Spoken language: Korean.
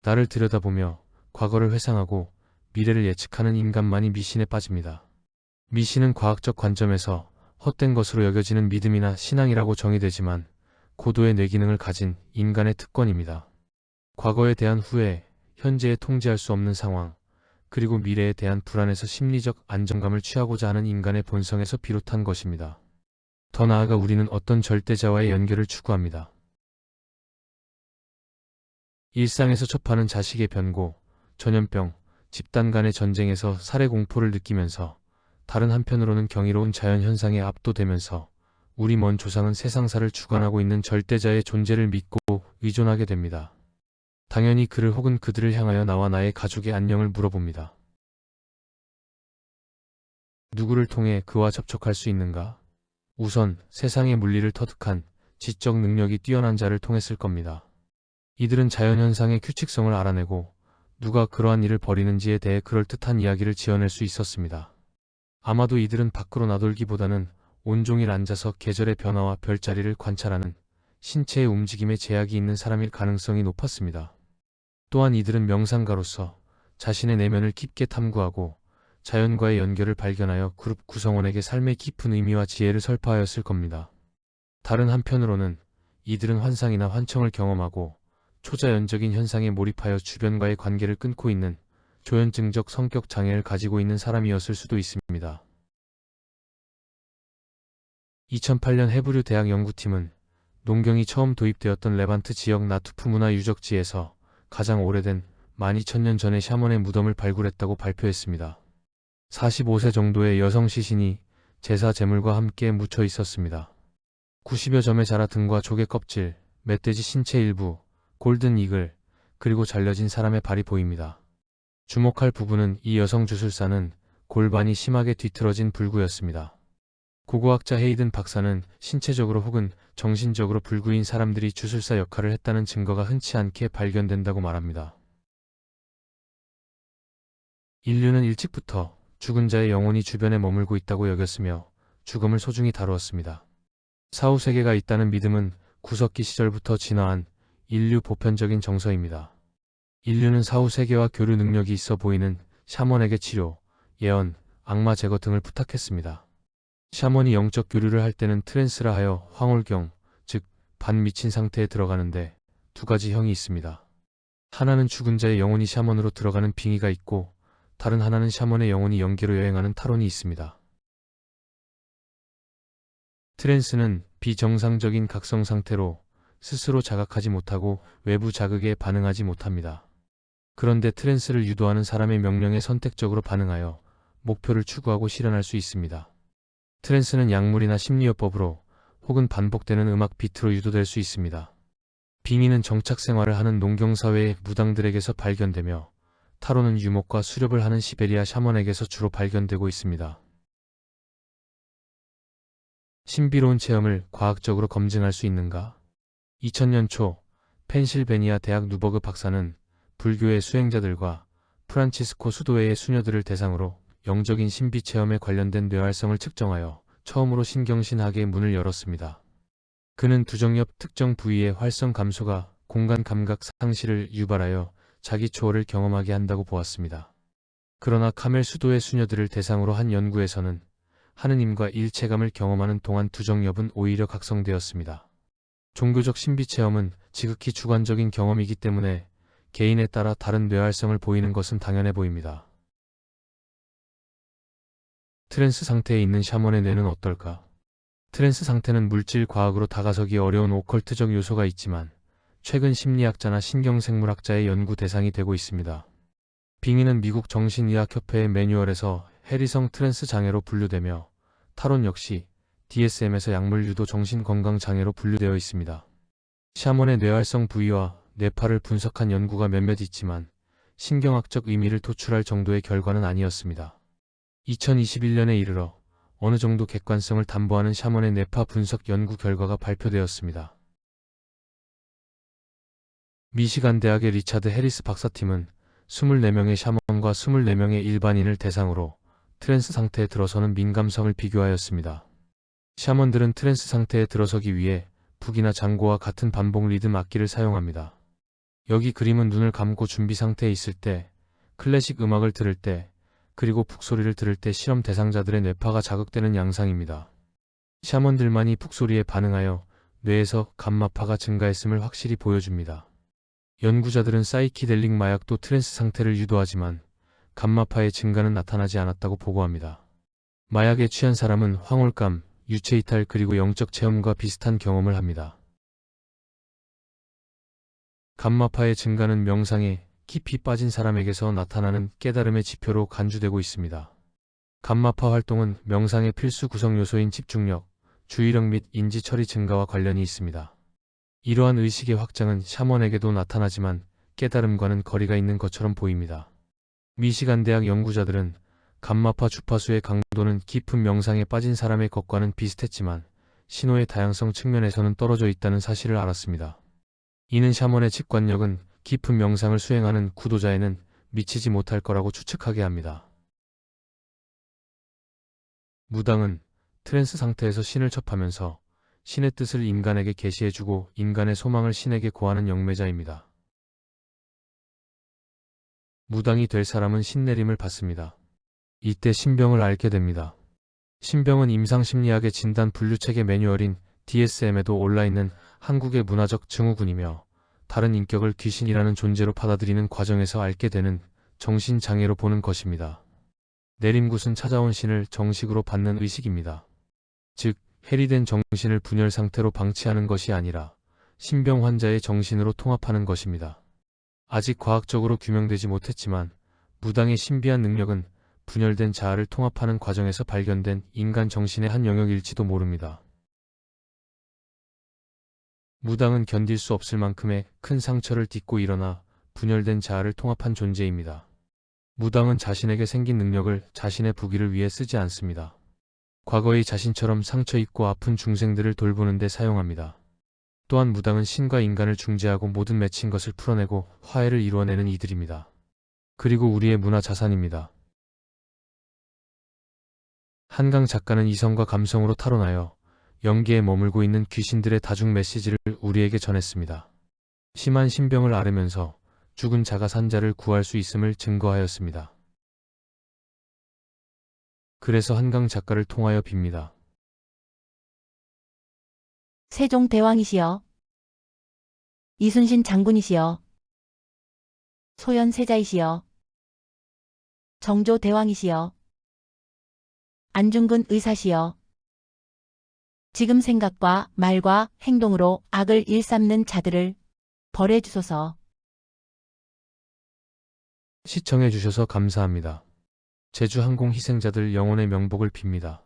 나를 들여다보며 과거를 회상하고 미래를 예측하는 인간만이 미신에 빠집니다. 미신은 과학적 관점에서 헛된 것으로 여겨지는 믿음이나 신앙이라고 정의되지만 고도의 뇌기능을 가진 인간의 특권입니다. 과거에 대한 후회, 현재에 통제할 수 없는 상황, 그리고 미래에 대한 불안에서 심리적 안정감을 취하고자 하는 인간의 본성에서 비롯한 것입니다. 더 나아가 우리는 어떤 절대자와의 연결을 추구합니다. 일상에서 접하는 자식의 변고, 전염병, 집단 간의 전쟁에서 살해 공포를 느끼면서 다른 한편으로는 경이로운 자연현상에 압도되면서 우리 먼 조상은 세상사를 주관하고 있는 절대자의 존재를 믿고 의존하게 됩니다. 당연히 그를 혹은 그들을 향하여 나와 나의 가족의 안녕을 물어봅니다. 누구를 통해 그와 접촉할 수 있는가? 우선 세상의 물리를 터득한 지적 능력이 뛰어난 자를 통했을 겁니다. 이들은 자연현상의 규칙성을 알아내고 누가 그러한 일을 벌이는지에 대해 그럴듯한 이야기를 지어낼 수 있었습니다. 아마도 이들은 밖으로 나돌기보다는 온종일 앉아서 계절의 변화와 별자리를 관찰하는 신체의 움직임에 제약이 있는 사람일 가능성이 높았습니다. 또한 이들은 명상가로서 자신의 내면을 깊게 탐구하고 자연과의 연결을 발견하여 그룹 구성원에게 삶의 깊은 의미와 지혜를 설파하였을 겁니다. 다른 한편으로는 이들은 환상이나 환청을 경험하고 초자연적인 현상에 몰입하여 주변과의 관계를 끊고 있는 조현증적 성격 장애를 가지고 있는 사람이었을 수도 있습니다. 2008년 헤브류 대학 연구팀은 농경이 처음 도입되었던 레반트 지역 나투프 문화 유적지에서 가장 오래된 12,000년 전의 샤먼의 무덤을 발굴했다고 발표했습니다. 45세 정도의 여성 시신이 제사 제물과 함께 묻혀 있었습니다. 90여 점의 자라 등과 조개 껍질, 멧돼지 신체 일부, 골든 이글, 그리고 잘려진 사람의 발이 보입니다. 주목할 부분은 이 여성 주술사는 골반이 심하게 뒤틀어진 불구였습니다. 고고학자 헤이든 박사는 신체적으로 혹은 정신적으로 불구인 사람들이 주술사 역할을 했다는 증거가 흔치 않게 발견된다고 말합니다. 인류는 일찍부터 죽은 자의 영혼이 주변에 머물고 있다고 여겼으며 죽음을 소중히 다루었습니다. 사후세계가 있다는 믿음은 구석기 시절부터 진화한 인류 보편적인 정서입니다. 인류는 사후세계와 교류 능력이 있어 보이는 샤먼에게 치료, 예언, 악마 제거 등을 부탁했습니다. 샤먼이 영적 교류를 할 때는 트랜스라 하여 황홀경, 즉 반미친 상태에 들어가는데 두 가지 형이 있습니다. 하나는 죽은 자의 영혼이 샤먼으로 들어가는 빙의가 있고 다른 하나는 샤먼의 영혼이 영계로 여행하는 탈원이 있습니다. 트랜스는 비정상적인 각성 상태로 스스로 자각하지 못하고 외부 자극에 반응하지 못합니다. 그런데 트랜스를 유도하는 사람의 명령에 선택적으로 반응하여 목표를 추구하고 실현할 수 있습니다. 트랜스는 약물이나 심리요법으로 혹은 반복되는 음악 비트로 유도될 수 있습니다. 빙의는 정착 생활을 하는 농경사회의 무당들에게서 발견되며 타로는 유목과 수렵을 하는 시베리아 샤먼에게서 주로 발견되고 있습니다. 신비로운 체험을 과학적으로 검증할 수 있는가? 2000년 초 펜실베니아 대학 누버그 박사는 불교의 수행자들과 프란치스코 수도회의 수녀들을 대상으로 영적인 신비 체험에 관련된 뇌활성을 측정하여 처음으로 신경신학의 문을 열었습니다. 그는 두정엽 특정 부위의 활성 감소가 공간 감각 상실을 유발하여 자기 초월을 경험하게 한다고 보았습니다. 그러나 카멜 수도의 수녀들을 대상으로 한 연구에서는 하느님과 일체감을 경험하는 동안 두정엽은 오히려 각성되었습니다. 종교적 신비 체험은 지극히 주관적인 경험이기 때문에 개인에 따라 다른 뇌활성을 보이는 것은 당연해 보입니다. 트랜스 상태에 있는 샤먼의 뇌는 어떨까? 트랜스 상태는 물질 과학으로 다가서기 어려운 오컬트적 요소가 있지만 최근 심리학자나 신경생물학자의 연구 대상이 되고 있습니다. 빙의는 미국 정신의학협회의 매뉴얼에서 해리성 트랜스 장애로 분류되며 타론 역시 DSM에서 약물 유도 정신건강장애로 분류되어 있습니다. 샤먼의 뇌활성 부위와 뇌파를 분석한 연구가 몇몇 있지만 신경학적 의미를 도출할 정도의 결과는 아니었습니다. 2021년에 이르러 어느 정도 객관성을 담보하는 샤먼의 뇌파 분석 연구 결과가 발표되었습니다. 미시간 대학의 리차드 해리스 박사팀은 24명의 샤먼과 24명의 일반인을 대상으로 트랜스 상태에 들어서는 민감성을 비교하였습니다. 샤먼들은 트랜스 상태에 들어서기 위해 북이나 장고와 같은 반복 리듬 악기를 사용합니다. 여기 그림은 눈을 감고 준비 상태에 있을 때, 클래식 음악을 들을 때, 그리고 북소리를 들을 때 실험 대상자들의 뇌파가 자극되는 양상입니다. 샤먼들만이 북소리에 반응하여 뇌에서 감마파가 증가했음을 확실히 보여줍니다. 연구자들은 사이키델릭 마약도 트랜스 상태를 유도하지만 감마파의 증가는 나타나지 않았다고 보고합니다. 마약에 취한 사람은 황홀감, 유체이탈 그리고 영적 체험과 비슷한 경험을 합니다. 감마파의 증가는 명상에 깊이 빠진 사람에게서 나타나는 깨달음의 지표로 간주되고 있습니다. 감마파 활동은 명상의 필수 구성 요소인 집중력, 주의력 및 인지 처리 증가와 관련이 있습니다. 이러한 의식의 확장은 샤먼에게도 나타나지만 깨달음과는 거리가 있는 것처럼 보입니다. 미시간 대학 연구자들은 감마파 주파수의 강도는 깊은 명상에 빠진 사람의 것과는 비슷했지만 신호의 다양성 측면에서는 떨어져 있다는 사실을 알았습니다. 이는 샤먼의 직관력은 깊은 명상을 수행하는 구도자에는 미치지 못할 거라고 추측하게 합니다. 무당은 트랜스 상태에서 신을 접하면서 신의 뜻을 인간에게 계시해주고 인간의 소망을 신에게 고하는 영매자입니다. 무당이 될 사람은 신내림을 받습니다. 이때 신병을 앓게 됩니다. 신병은 임상심리학의 진단 분류체계 매뉴얼인 DSM에도 올라있는 한국의 문화적 증후군이며 다른 인격을 귀신이라는 존재로 받아들이는 과정에서 앓게 되는 정신장애로 보는 것입니다. 내림굿은 찾아온 신을 정식으로 받는 의식입니다. 즉, 해리된 정신을 분열 상태로 방치하는 것이 아니라 신병 환자의 정신으로 통합하는 것입니다. 아직 과학적으로 규명되지 못했지만 무당의 신비한 능력은 분열된 자아를 통합하는 과정에서 발견된 인간 정신의 한 영역일지도 모릅니다. 무당은 견딜 수 없을 만큼의 큰 상처를 딛고 일어나 분열된 자아를 통합한 존재입니다. 무당은 자신에게 생긴 능력을 자신의 부귀를 위해 쓰지 않습니다. 과거의 자신처럼 상처 입고 아픈 중생들을 돌보는 데 사용합니다. 또한 무당은 신과 인간을 중재하고 모든 맺힌 것을 풀어내고 화해를 이루어내는 이들입니다. 그리고 우리의 문화 자산입니다. 한강 작가는 이성과 감성으로 타론하여 연기에 머물고 있는 귀신들의 다중 메시지를 우리에게 전했습니다. 심한 신병을 앓으면서 죽은 자가 산자를 구할 수 있음을 증거하였습니다. 그래서 한강 작가를 통하여 빕니다. 세종대왕이시여, 이순신 장군이시여, 소현세자이시여, 정조대왕이시여, 안중근 의사시여, 지금 생각과 말과 행동으로 악을 일삼는 자들을 벌해주소서. 시청해주셔서 감사합니다. 제주항공 희생자들 영혼의 명복을 빕니다.